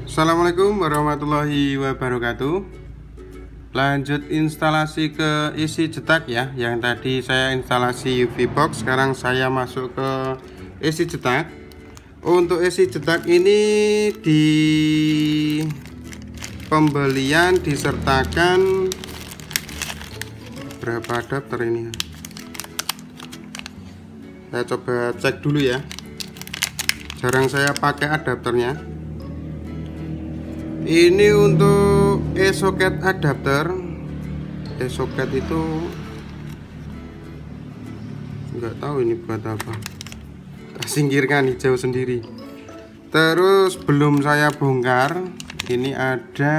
Assalamualaikum warahmatullahi wabarakatuh. Lanjut instalasi ke isi cetak ya. Yang tadi saya instalasi UV box, sekarang saya masuk ke isi cetak. Untuk isi cetak ini di pembelian disertakan berapa adapter ini? Saya coba cek dulu ya. Jarang saya pakai adapternya. Ini untuk e-socket adapter. E-socket itu nggak tahu ini buat apa. Kita singkirkan, hijau sendiri. Terus belum saya bongkar. Ini ada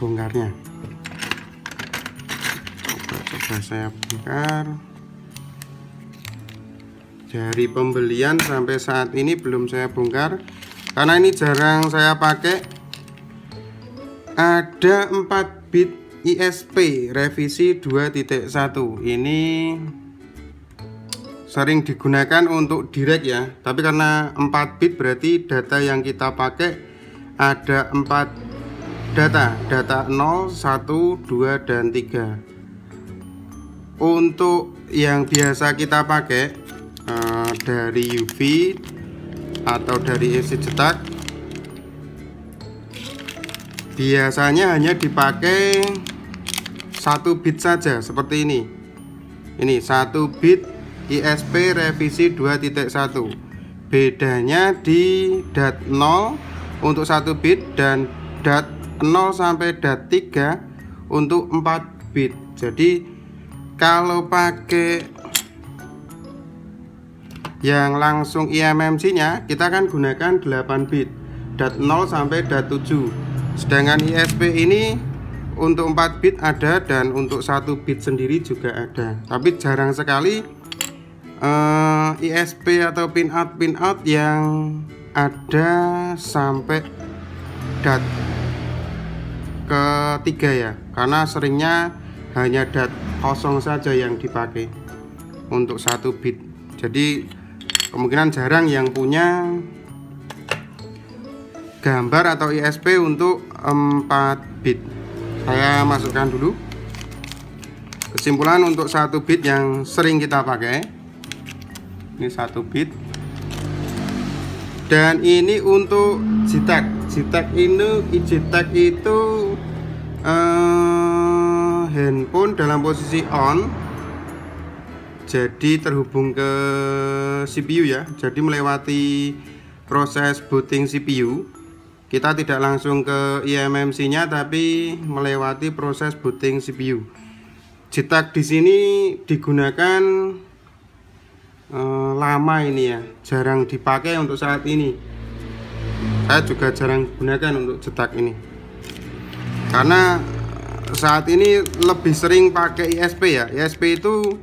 bongkarnya. Coba saya bongkar. Dari pembelian sampai saat ini belum saya bongkar karena ini jarang saya pakai. Ada 4 bit ISP revisi 2.1. Ini sering digunakan untuk direct ya, tapi karena 4 bit berarti data yang kita pakai ada 4 data 0, 1, 2, dan 3. Untuk yang biasa kita pakai dari UV atau dari isi cetak biasanya hanya dipakai 1 bit saja seperti ini. Ini 1 bit ISP revisi 2.1. Bedanya di DAT 0 untuk 1 bit dan DAT 0 sampai DAT 3 untuk 4 bit. Jadi kalau pakai yang langsung eMMC nya kita akan gunakan 8 bit DAT 0 sampai DAT 7. Sedangkan ISP ini untuk 4 bit ada dan untuk 1 bit sendiri juga ada. Tapi jarang sekali ISP atau pinout yang ada sampai DAT ketiga ya. Karena seringnya hanya DAT 0 saja yang dipakai untuk 1 bit. Jadi kemungkinan jarang yang punya gambar atau ISP untuk 4 bit. Saya masukkan dulu kesimpulan untuk 1 bit yang sering kita pakai. Ini 1 bit. Dan ini untuk JTAG. JTAG itu handphone dalam posisi on, jadi terhubung ke CPU ya. Jadi melewati proses booting CPU. Kita tidak langsung ke eMMC nya tapi melewati proses booting CPU. JTAG di sini digunakan lama ini ya, jarang dipakai untuk saat ini. Saya juga jarang gunakan untuk JTAG ini karena saat ini lebih sering pakai ISP ya. ISP itu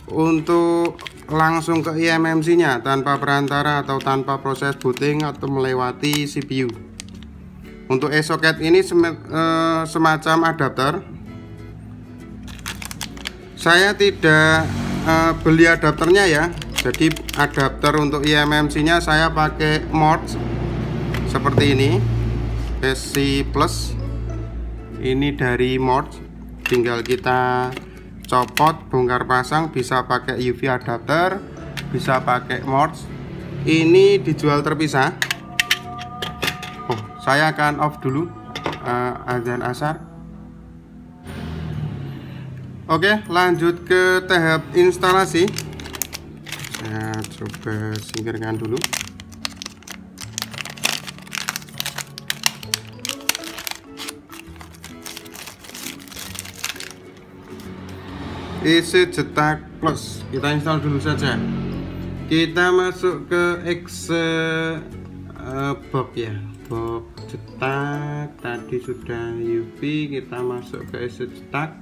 untuk langsung ke eMMC nya tanpa perantara atau tanpa proses booting atau melewati CPU. Untuk e-socket ini semacam adapter. Saya tidak beli adapternya ya. Jadi adapter untuk eMMC nya saya pakai Morse seperti ini, versi plus. Ini dari Morse, tinggal kita copot, bongkar pasang, bisa pakai UV adapter, bisa pakai Morse. Ini dijual terpisah. Saya akan off dulu azan asar. Oke, lanjut ke tahap instalasi. Saya coba singkirkan dulu. Isi cetak plus kita install dulu saja. Kita masuk ke box ya, box cetak. Tadi sudah UV, kita masuk ke isi cetak.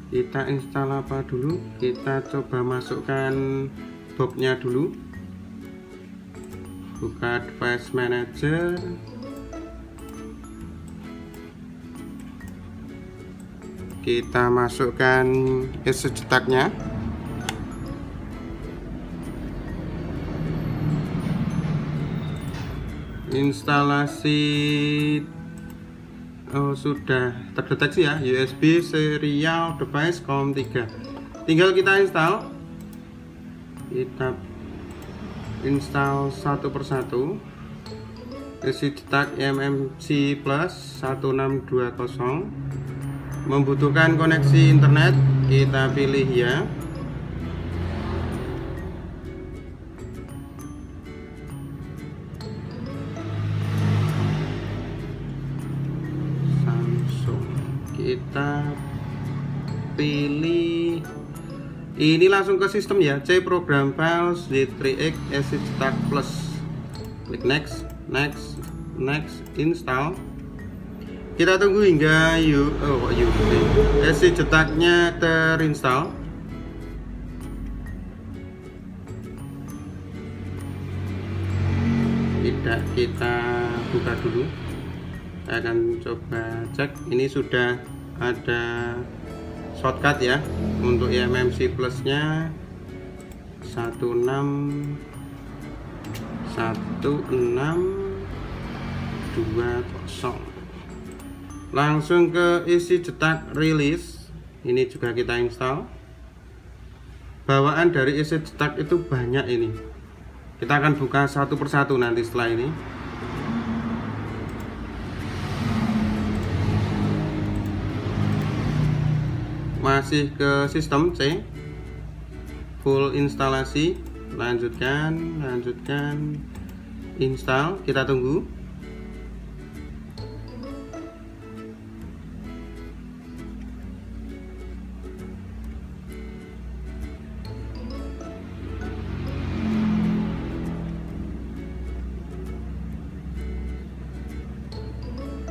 Kita install apa dulu? Kita coba masukkan boxnya dulu. Buka device manager. Kita masukkan isi cetaknya. instalasi sudah terdeteksi ya, USB serial device COM3. Tinggal kita install satu persatu. Isi cetak eMMC Plus 1620, membutuhkan koneksi internet, kita pilih ya. Kita pilih ini, langsung ke sistem ya, C program files Z3X SC cetak plus, klik next, install. Kita tunggu hingga SC cetaknya terinstall. Tidak, kita buka dulu. Saya akan coba cek, ini sudah ada shortcut ya untuk eMMC plusnya 161620. Langsung ke isi cetak release, ini juga kita install. Bawaan dari isi cetak itu banyak, ini kita akan buka satu persatu nanti setelah ini. Masih ke sistem C, full instalasi, lanjutkan, install, kita tunggu.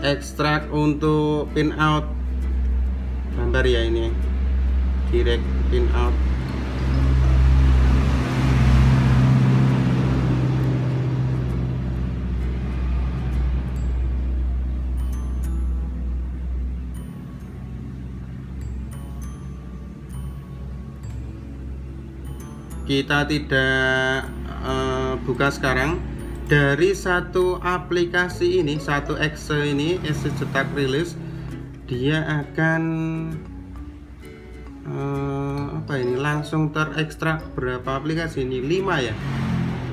Ekstrak untuk pinout gambar ya, ini direct pinout. Kita tidak buka sekarang. Dari satu aplikasi ini, satu exe ini, SC cetak release, dia akan langsung terekstrak berapa aplikasi ini? 5 ya,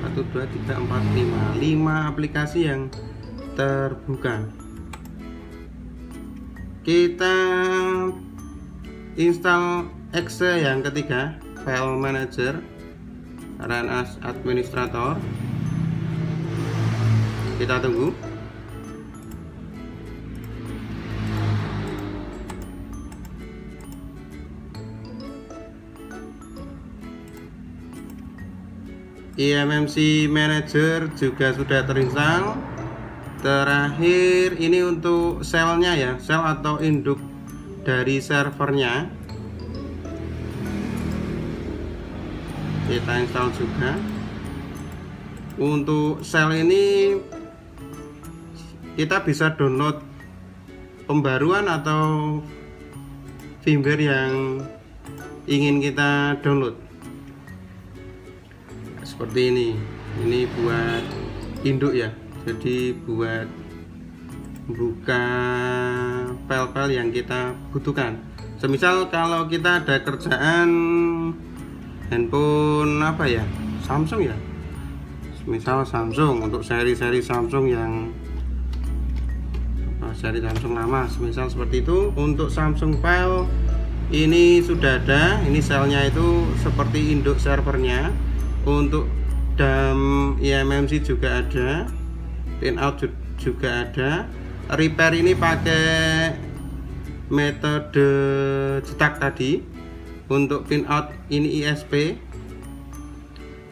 1 2 3 4 5 aplikasi yang terbuka. Kita install exe yang ketiga, file manager, run as administrator. Kita tunggu. eMMC Manager juga sudah terinstall. Terakhir ini untuk shellnya ya, shell atau induk dari servernya. Kita install juga. Untuk shell ini kita bisa download pembaruan atau firmware yang ingin kita download. Seperti ini buat induk ya, jadi buat buka file-file yang kita butuhkan. Semisal kalau kita ada kerjaan handphone Samsung ya, misal Samsung, untuk seri-seri Samsung yang seri Samsung lama, semisal seperti itu. Untuk Samsung file ini sudah ada, ini shellnya itu seperti induk servernya. Untuk DAM eMMC juga ada, pinout juga ada. Repair ini pakai metode cetak tadi. Untuk pinout ini ISP,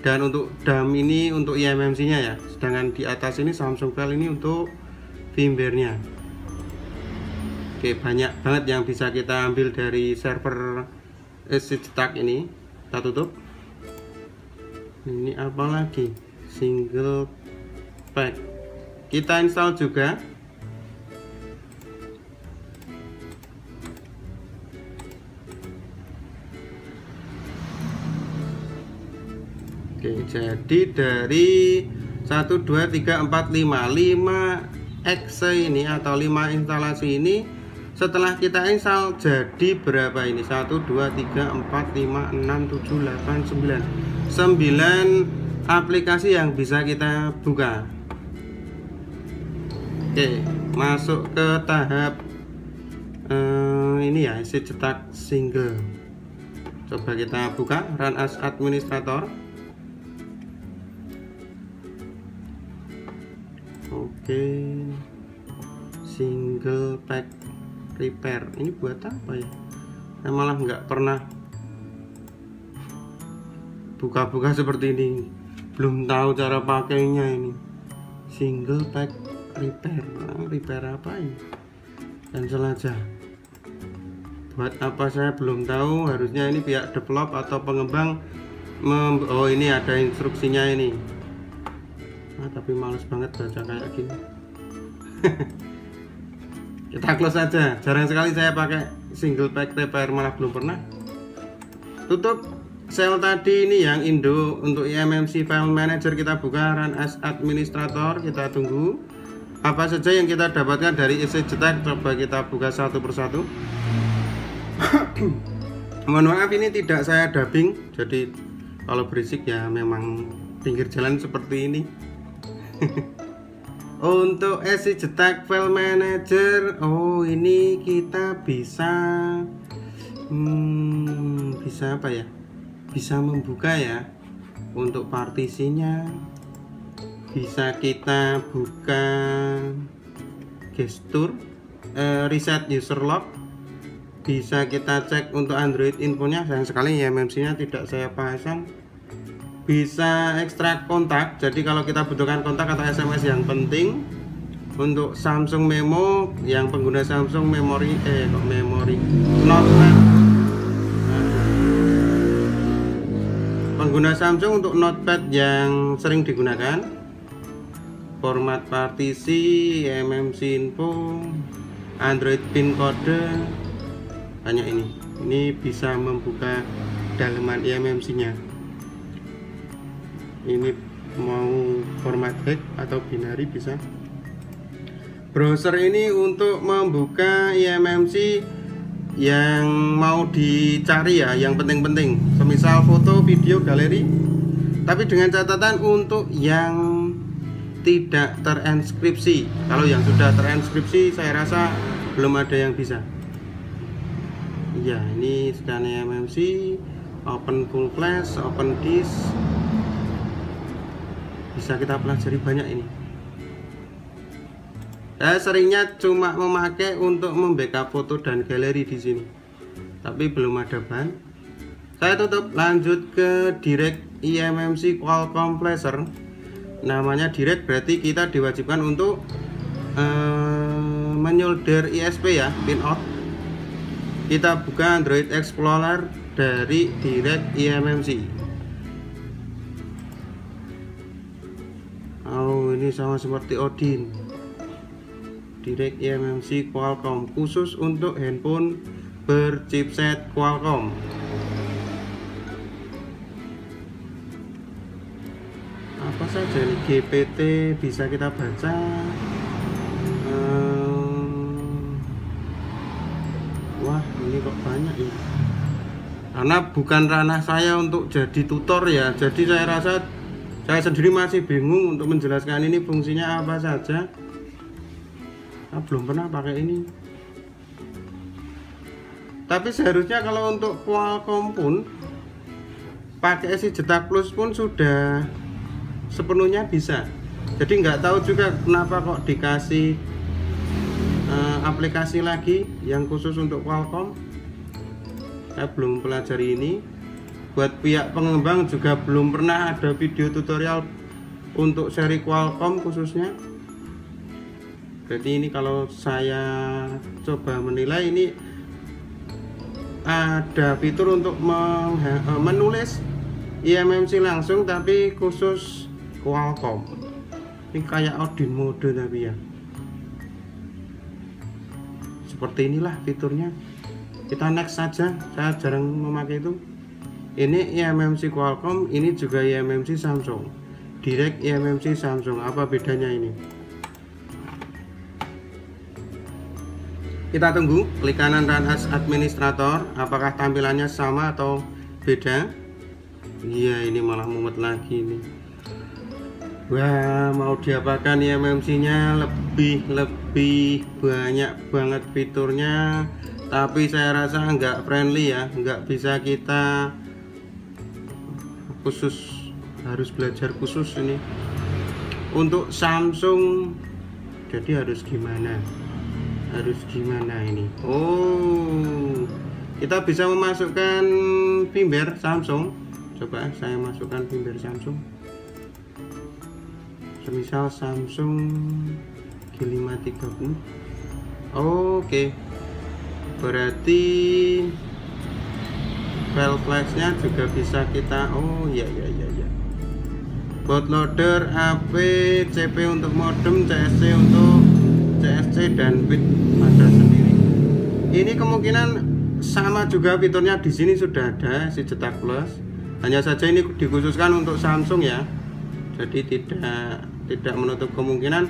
dan untuk DAM ini untuk eMMC nya ya. Sedangkan di atas ini Samsung file ini untuk firmware nya. Oke, banyak banget yang bisa kita ambil dari server SC cetak ini. Kita tutup. Ini apa lagi? Single pack. Kita install juga. Oke, jadi dari 1 2 3 4 5 exe ini atau 5 instalasi ini setelah kita install jadi berapa ini? 1 2 3 4 5 6 7 8 9 aplikasi yang bisa kita buka. Oke, masuk ke tahap ini ya, isi cetak single. Coba kita buka run as administrator. Oke, single pack repair ini buat apa ya? Saya malah nggak pernah buka-buka seperti ini, belum tahu cara pakainya ini. Single pack repair, repair apa ini? Cancel aja. Buat apa saya belum tahu, harusnya ini pihak develop atau pengembang oh ini ada instruksinya ini. Tapi males banget baca kayak gini. Kita close aja, jarang sekali saya pakai single pack repair, malah belum pernah. Tutup sel tadi ini yang Indo untuk eMMC File Manager, kita buka run as administrator, kita tunggu apa saja yang kita dapatkan dari isi cetak. Coba kita buka satu persatu. Mohon maaf ini tidak saya dubbing, jadi kalau berisik ya memang pinggir jalan seperti ini. Untuk isi cetak file manager, oh ini kita bisa bisa apa ya, bisa membuka ya untuk partisinya, bisa kita buka gestur, reset user log, bisa kita cek untuk Android infonya. Sayang sekali ya eMMC nya tidak saya pasang. Bisa ekstrak kontak, jadi kalau kita butuhkan kontak atau SMS yang penting. Untuk Samsung Memo, yang pengguna Samsung memori Notepad, pengguna Samsung untuk Notepad yang sering digunakan. Format partisi, eMMC info, Android pin kode, hanya ini bisa membuka dalaman eMMC nya. Ini mau format hex atau binary bisa. Browser ini untuk membuka eMMC yang mau dicari ya, yang penting-penting, semisal foto, video, galeri. Tapi dengan catatan untuk yang tidak terinskripsi. Kalau yang sudah terinskripsi saya rasa belum ada yang bisa. Ya, ini scan eMMC, open full flash, open disk. Bisa kita pelajari banyak ini. Saya seringnya cuma memakai untuk membackup foto dan galeri di sini, tapi belum ada bahan. Saya tutup, lanjut ke direct eMMC Qualcomm Flasher. Namanya direct berarti kita diwajibkan untuk menyolder ISP ya, pinout. Kita buka Android Explorer dari direct eMMC. Oh, ini sama seperti Odin. Direct eMMC Qualcomm, khusus untuk handphone berchipset Qualcomm. Apa saja ini? GPT bisa kita baca. Wah, ini kok banyak ya. Karena bukan ranah saya untuk jadi tutor ya, jadi saya rasa saya sendiri masih bingung untuk menjelaskan ini fungsinya apa saja. Saya belum pernah pakai ini. Tapi seharusnya kalau untuk Qualcomm pun pakai isi cetak plus pun sudah sepenuhnya bisa. Jadi nggak tahu juga kenapa kok dikasih aplikasi lagi yang khusus untuk Qualcomm. Saya belum pelajari ini. Buat pihak pengembang juga belum pernah ada video tutorial untuk seri Qualcomm khususnya. Berarti ini kalau saya coba menilai, ini ada fitur untuk menulis eMMC langsung tapi khusus Qualcomm. Ini kayak Odin mode tapi ya. Seperti inilah fiturnya. Kita next saja, saya jarang memakai itu. Ini eMMC Qualcomm, ini juga eMMC Samsung. Direct eMMC Samsung. Apa bedanya ini? Kita tunggu klik kanan Run as Administrator, apakah tampilannya sama atau beda. Iya, ini malah mumet lagi nih. Wah, mau diapakan eMMC nya, lebih banyak banget fiturnya, tapi saya rasa nggak friendly ya, nggak bisa kita khusus, harus belajar khusus ini untuk Samsung. Jadi harus gimana ini? Oh, kita bisa memasukkan firmware Samsung. Coba saya masukkan firmware Samsung, semisal Samsung G530. Oke, berarti file flashnya juga bisa kita, oh ya, bootloader, AP, CP untuk modem, CSC untuk CSC, dan bit ada sendiri. Ini kemungkinan sama juga fiturnya di sini sudah ada si cetak plus. Hanya saja ini dikhususkan untuk Samsung ya. Jadi tidak menutup kemungkinan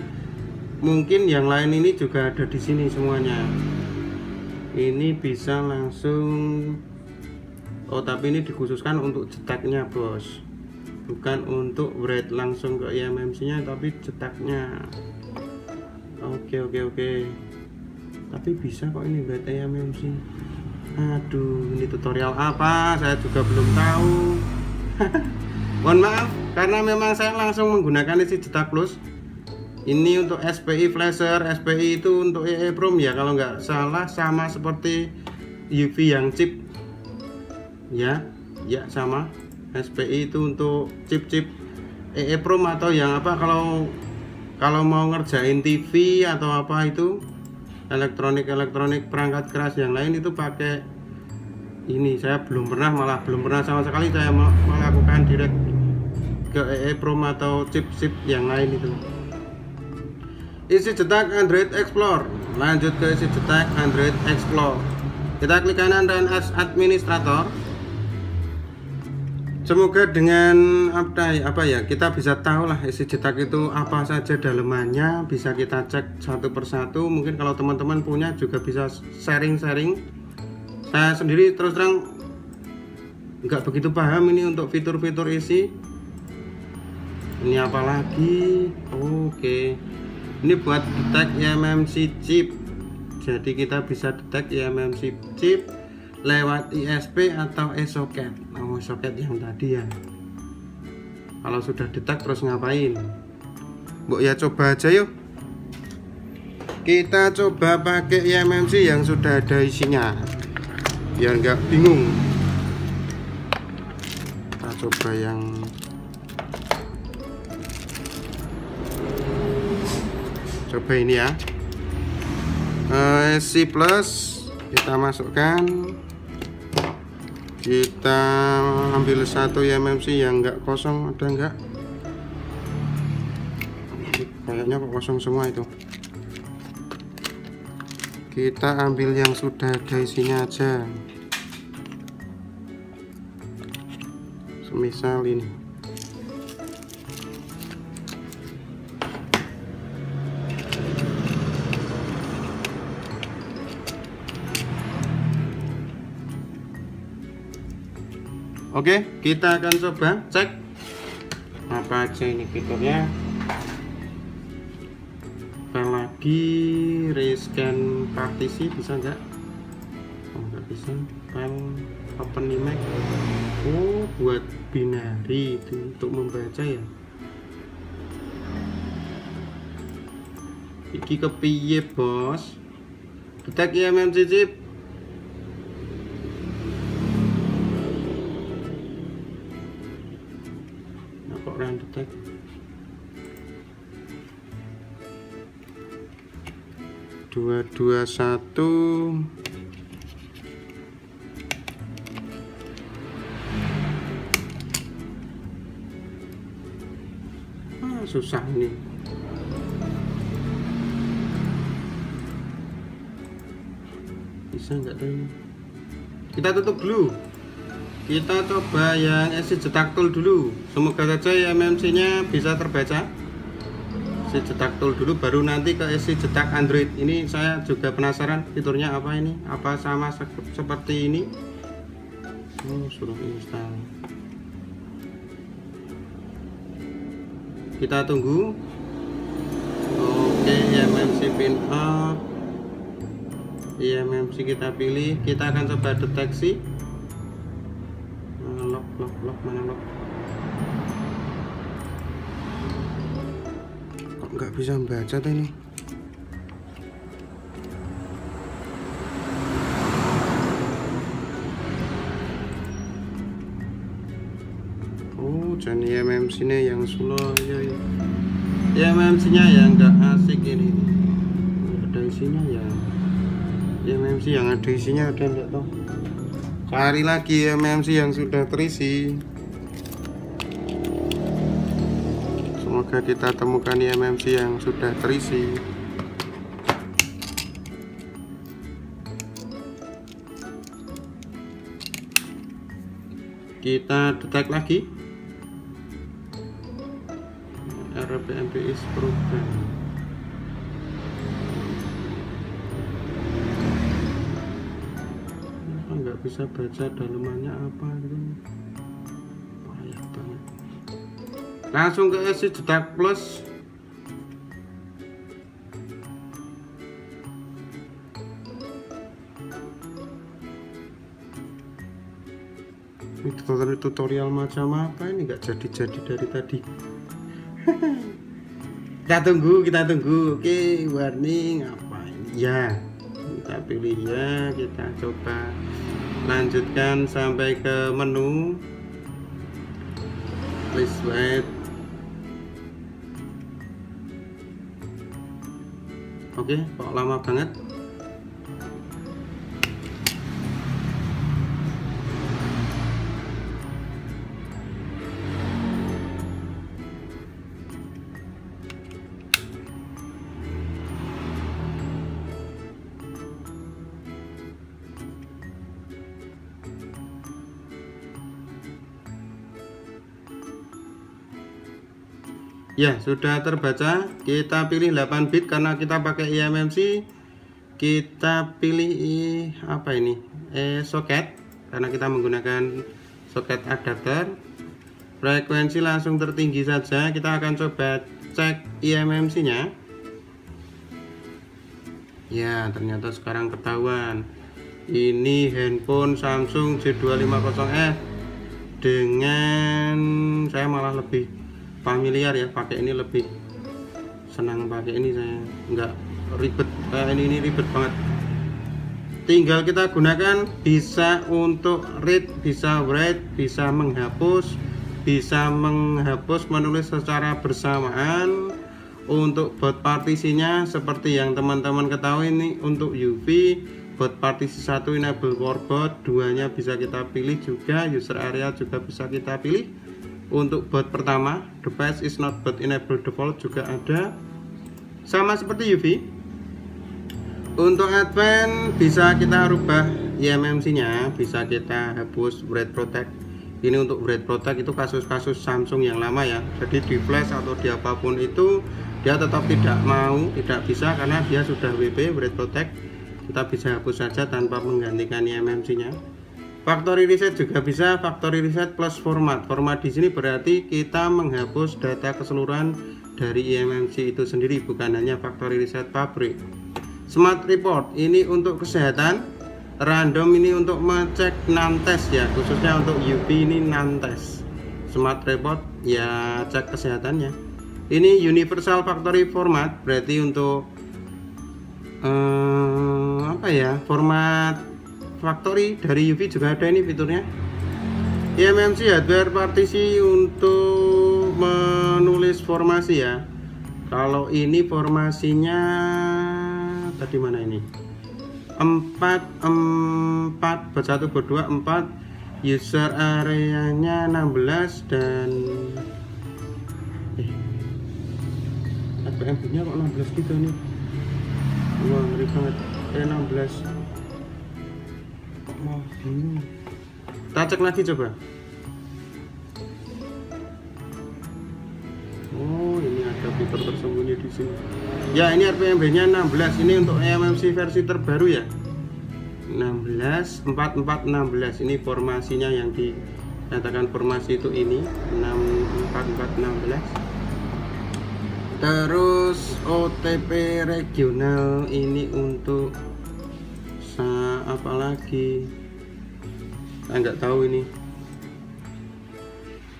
mungkin yang lain ini juga ada di sini semuanya. Ini bisa langsung, oh tapi ini dikhususkan untuk cetaknya bos, bukan untuk write langsung ke eMMC nya, tapi cetaknya. Oke. Tapi bisa kok ini buat eMMC. Aduh, ini tutorial apa? Saya juga belum tahu. Mohon maaf, karena memang saya langsung menggunakan isi cetak plus. Ini untuk SPI flasher, SPI itu untuk EEPROM ya, kalau nggak salah, sama seperti UV yang chip. Ya sama. SPI itu untuk chip EEPROM atau yang apa, kalau mau ngerjain TV atau apa itu elektronik perangkat keras yang lain itu pakai ini. Saya belum pernah sama sekali saya melakukan direct ke EEPROM atau chip yang lain itu. Isi cetak Android Explorer. Lanjut ke isi cetak Android Explorer. Kita klik kanan dan as administrator. Semoga dengan apa ya, kita bisa tahu lah isi cetak itu apa saja dalemannya, bisa kita cek satu persatu. Mungkin kalau teman-teman punya juga bisa sharing. Saya sendiri terus terang nggak begitu paham ini untuk fitur-fitur isi. Ini apa lagi? Oke. Ini buat detect eMMC chip. Jadi kita bisa detect eMMC chip lewat ISP atau e-socket. Oh, socket yang tadi ya. Kalau sudah detect terus ngapain? Mbok ya coba aja yuk. Kita coba pakai eMMC yang sudah ada isinya, biar nggak bingung. Kita coba yang ini ya. C plus kita masukkan. Kita ambil satu eMMC yang enggak kosong, ada enggak? Kayaknya kok kosong semua itu. Kita ambil yang sudah ada isinya aja. Semisal ini. Oke, kita akan coba cek apa aja ini fiturnya. Lagi rescan partisi bisa nggak? Oh, nggak bisa. File open image. Oh, buat binary itu untuk membaca ya. Iki kepiye bos? Detect eMMC chip. Run detect. Dua satu. Susah nih. Bisa nggak tuh? Kita tutup dulu. Kita coba yang isi cetak tool dulu. Semoga saja MMC nya bisa terbaca. Isi cetak tool dulu, baru nanti ke isi cetak Android. Ini saya juga penasaran fiturnya apa ini. Apa sama seperti ini? Oh, suruh install. Kita tunggu. Oke, MMC pin off. MMC kita pilih. Kita akan coba deteksi. Lock mana lock? Kok nggak bisa membaca tuh ini? Oh, jadi MMC nya yang slow ya. MMC nya yang nggak asik ini. Ada isinya ya. MMC yang ada isinya ada enggak toh? Cari lagi MMC yang sudah terisi. Semoga kita temukan MMC yang sudah terisi. Kita detek lagi. RPMPS program. Nggak bisa baca dalemannya apa gitu. Payah banget. Langsung ke isi cetak plus. Ini tutorial macam apa ini, nggak jadi dari tadi. Kita tunggu. Oke, warning apa ini ya, kita pilih ya. Kita coba lanjutkan sampai ke menu. Please wait. Oke, kok lama banget. Ya, sudah terbaca. Kita pilih 8 bit karena kita pakai eMMC. Kita pilih apa ini? Soket karena kita menggunakan soket adapter. Frekuensi langsung tertinggi saja. Kita akan coba cek eMMC-nya. Ya, ternyata sekarang ketahuan. Ini handphone Samsung J250F dengan saya malah lebih familiar ya, pakai ini lebih senang pakai ini, saya nggak ribet kayak ini ribet banget. Tinggal kita gunakan, bisa untuk read, bisa write, bisa menghapus menulis secara bersamaan. Untuk baut partisinya seperti yang teman-teman ketahui ini untuk UV baut partisi 1 enable warbird, 2-nya bisa kita pilih juga, user area juga bisa kita pilih. Untuk baut pertama, device is not baut enable default juga ada, sama seperti UV. Untuk advance bisa kita rubah eMMC nya, bisa kita hapus write protect. Ini untuk write protect itu kasus-kasus Samsung yang lama ya, jadi di flash atau di apapun itu dia tetap tidak bisa karena dia sudah WP write protect. Kita bisa hapus saja tanpa menggantikan eMMC nya. Factory reset juga bisa, factory reset plus format. Format di sini berarti kita menghapus data keseluruhan dari eMMC itu sendiri, bukan hanya factory reset pabrik. Smart report ini untuk kesehatan, random ini untuk mengecek non-test ya, khususnya untuk UV ini non-test. Smart report ya cek kesehatannya. Ini universal factory format berarti untuk apa ya, format factory dari UV juga ada ini fiturnya. eMMC hardware partisi untuk menulis formasi ya. Kalau ini formasinya tadi mana ini? 4 buat 1 buat 2 4, user areanya 16 dan RPM nya kok 16 gitu nih. Wah, ngeri banget. 16. Wah, bingung. Kita cek lagi coba. Oh, ini ada fitur tersembunyi di sini. Ya, ini RPMB-nya 16. Ini untuk eMMC versi terbaru ya. 16 4416. Ini formasinya yang dikatakan formasi itu ini 64416. Terus OTP regional ini untuk apa lagi? Saya nggak tahu ini.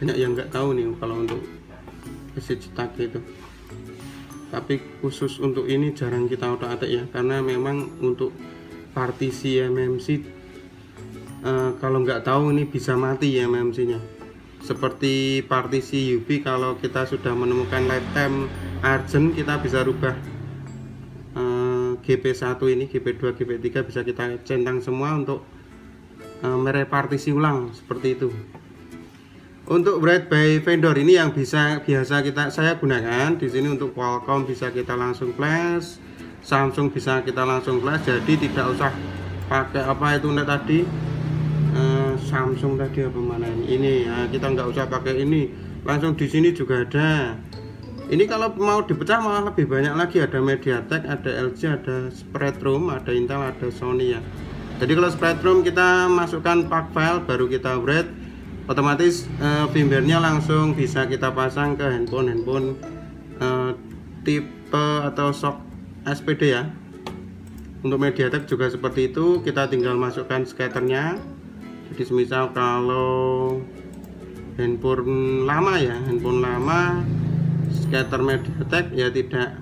Banyak yang nggak tahu nih kalau untuk isi cetak itu. Tapi khusus untuk ini jarang kita otak-atik ya, karena memang untuk partisi eMMC kalau nggak tahu ini bisa mati ya eMMC-nya. Seperti partisi UV, kalau kita sudah menemukan lifetime urgent, kita bisa rubah GP1 ini, GP2, GP3 bisa kita centang semua untuk merepartisi ulang seperti itu. Untuk write by vendor ini yang biasa saya gunakan di sini. Untuk Qualcomm bisa kita langsung flash, Samsung bisa kita langsung flash, jadi tidak usah pakai apa itu tadi Samsung tadi apa mana ini ya, kita nggak usah pakai ini, langsung di sini juga ada. Ini kalau mau dipecah malah lebih banyak lagi, ada MediaTek, ada LG, ada Spreadtrum, ada Intel, ada Sony ya. Jadi kalau Spreadtrum kita masukkan pack file baru kita write, otomatis firmware-nya langsung bisa kita pasang ke handphone tipe atau shock SPD ya. Untuk MediaTek juga seperti itu, kita tinggal masukkan skaternya. Jadi semisal kalau handphone lama ya, handphone lama skater MediaTek ya tidak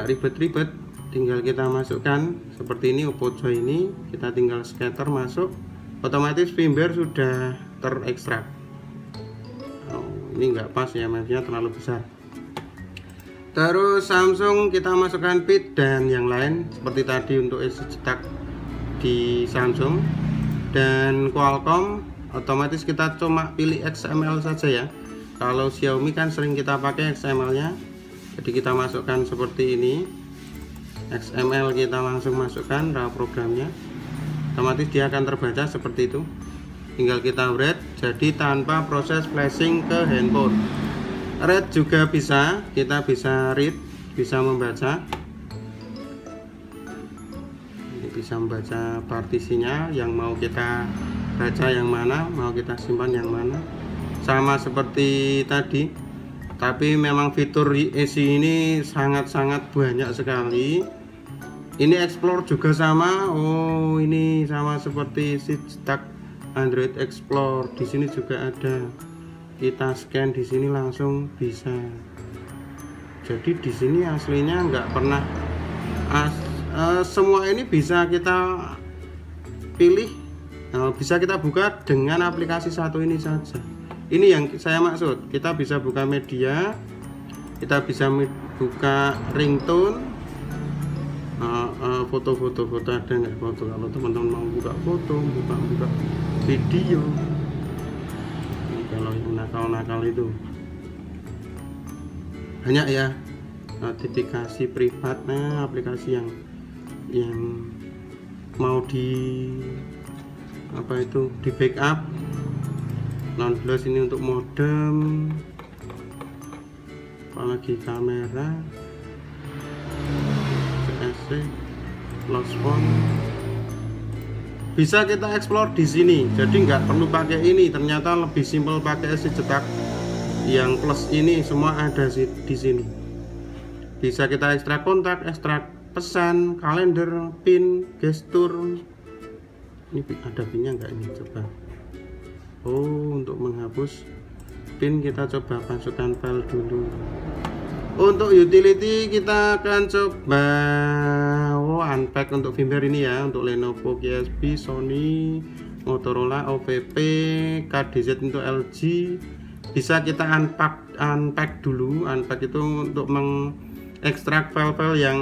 ribet-ribet, tinggal kita masukkan seperti ini. Oppo Joy ini kita tinggal skater masuk, otomatis firmware sudah terekstrak. Ini enggak pas ya, media terlalu besar. Terus Samsung kita masukkan bit dan yang lain seperti tadi untuk isi cetak di Samsung. Dan Qualcomm otomatis kita cuma pilih XML saja ya. Kalau Xiaomi kan sering kita pakai XML nya, jadi kita masukkan seperti ini. XML kita langsung masukkan raw programnya, otomatis dia akan terbaca seperti itu. Tinggal kita write, jadi tanpa proses flashing ke handphone. Read juga bisa, kita bisa read, bisa membaca. Ini bisa membaca partisinya, yang mau kita baca yang mana, mau kita simpan yang mana. Sama seperti tadi, tapi memang fitur ESI ini sangat-sangat banyak sekali. Ini Explore juga sama. Oh, ini sama seperti si cetak Android Explore. Di sini juga ada. Kita scan di sini langsung bisa. Jadi di sini aslinya nggak pernah semua ini bisa kita pilih, bisa kita buka dengan aplikasi satu ini saja. Ini yang saya maksud, kita bisa buka media, kita bisa buka ringtone, foto-foto ada nggak foto. Kalau teman-teman mau buka foto, buka video. Kalau yang nakal-nakal itu banyak ya, notifikasi privat. Nah, aplikasi yang mau di backup. Non-flash ini untuk modem, apalagi kamera, CSC, lost phone. Bisa kita explore di sini, jadi nggak perlu pakai ini. Ternyata lebih simpel pakai isi cetak yang plus ini, semua ada di sini. Bisa kita ekstrak kontak, ekstrak pesan, kalender, pin, gestur. Ini ada pinnya nggak ini? Coba. Oh, untuk menghapus pin kita coba masukkan file dulu. Untuk utility kita akan coba unpack untuk firmware ini ya, untuk Lenovo, QSB, Sony, Motorola, OVP, KDZ untuk LG. Bisa kita unpack dulu. Unpack itu untuk mengekstrak file-file yang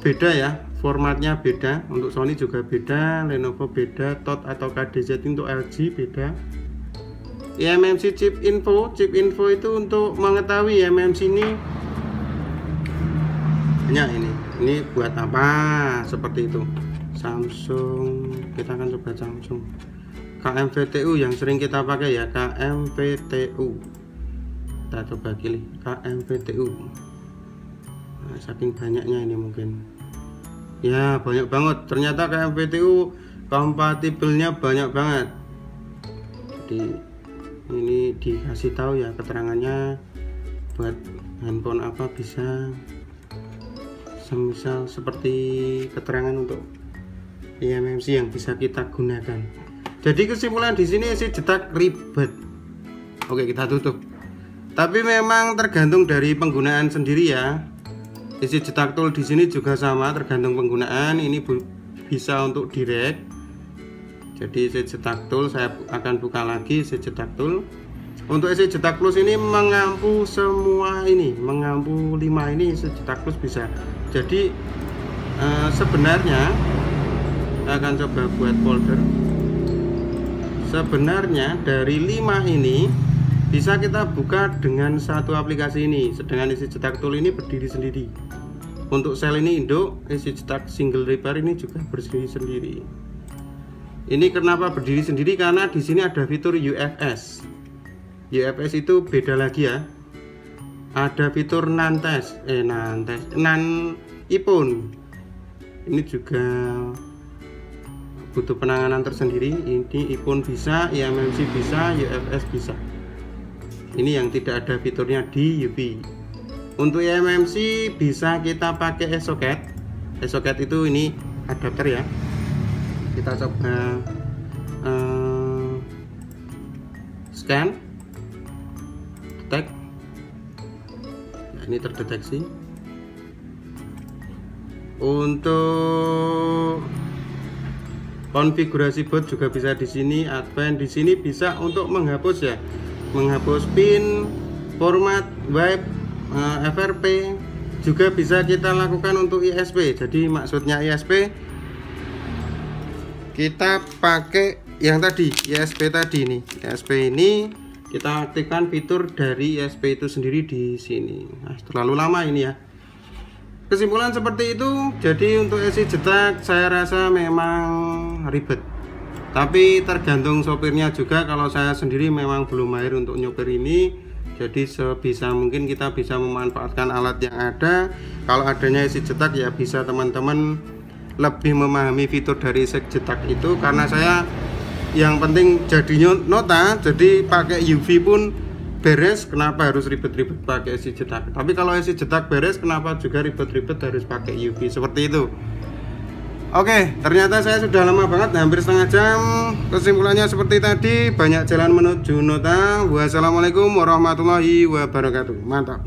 beda ya, formatnya beda. Untuk Sony juga beda, Lenovo beda, TOT atau KDZ untuk LG beda. eMMC chip info itu untuk mengetahui eMMC ini banyak ini buat apa, seperti itu. Samsung, kita akan coba Samsung KMVTU yang sering kita pakai ya, KMVTU. Kita coba pilih KMVTU. Nah, saking banyaknya ini mungkin ya, banyak banget ternyata KMVTU kompatibelnya banyak banget. Jadi ini dikasih tahu ya keterangannya, buat handphone apa bisa, semisal seperti keterangan untuk eMMC yang bisa kita gunakan. Jadi kesimpulan di sini isi cetak ribet. Oke, kita tutup. Tapi memang tergantung dari penggunaan sendiri ya. Isi cetak tool di sini juga sama, tergantung penggunaan. Ini bisa untuk direct. Jadi isi cetak tool saya akan buka lagi isi cetak tool. Untuk isi cetak plus ini mengampu semua ini, mengampu 5 ini isi cetak plus bisa. Jadi sebenarnya saya akan coba buat folder. Sebenarnya dari 5 ini bisa kita buka dengan satu aplikasi ini. Sedangkan isi cetak tool ini berdiri sendiri. Untuk sel ini induk, isi cetak single repair ini juga berdiri sendiri. Ini kenapa berdiri sendiri? Karena di sini ada fitur UFS. UFS itu beda lagi ya. Ada fitur non iPhone. Ini juga butuh penanganan tersendiri. Ini iPhone bisa, eMMC bisa, UFS bisa. Ini yang tidak ada fiturnya di UV. Untuk eMMC bisa kita pakai eSocket. eSocket itu ini adapter ya. Kita coba scan, detect. Nah, ini terdeteksi. Untuk konfigurasi boot juga bisa di sini. Advance di sini bisa untuk menghapus ya, menghapus pin, format, wipe, FRP. Juga bisa kita lakukan untuk ISP. Jadi maksudnya ISP, kita pakai yang tadi ISP tadi nih. ISP ini kita aktifkan fitur dari ISP itu sendiri di sini. Nah, terlalu lama ini ya. Kesimpulan seperti itu. Jadi untuk isi cetak saya rasa memang ribet. Tapi tergantung sopirnya juga. Kalau saya sendiri memang belum mahir untuk nyopir ini. Jadi sebisa mungkin kita bisa memanfaatkan alat yang ada. Kalau adanya isi cetak ya bisa teman-teman lebih memahami fitur dari isi cetak itu. Karena saya yang penting jadinya nota, jadi pakai UV pun beres, kenapa harus ribet-ribet pakai isi cetak. Tapi kalau isi cetak beres, kenapa juga ribet-ribet harus pakai UV, seperti itu. Oke, ternyata saya sudah lama banget, hampir setengah jam. Kesimpulannya seperti tadi, banyak jalan menuju nota. Wassalamualaikum warahmatullahi wabarakatuh. Mantap.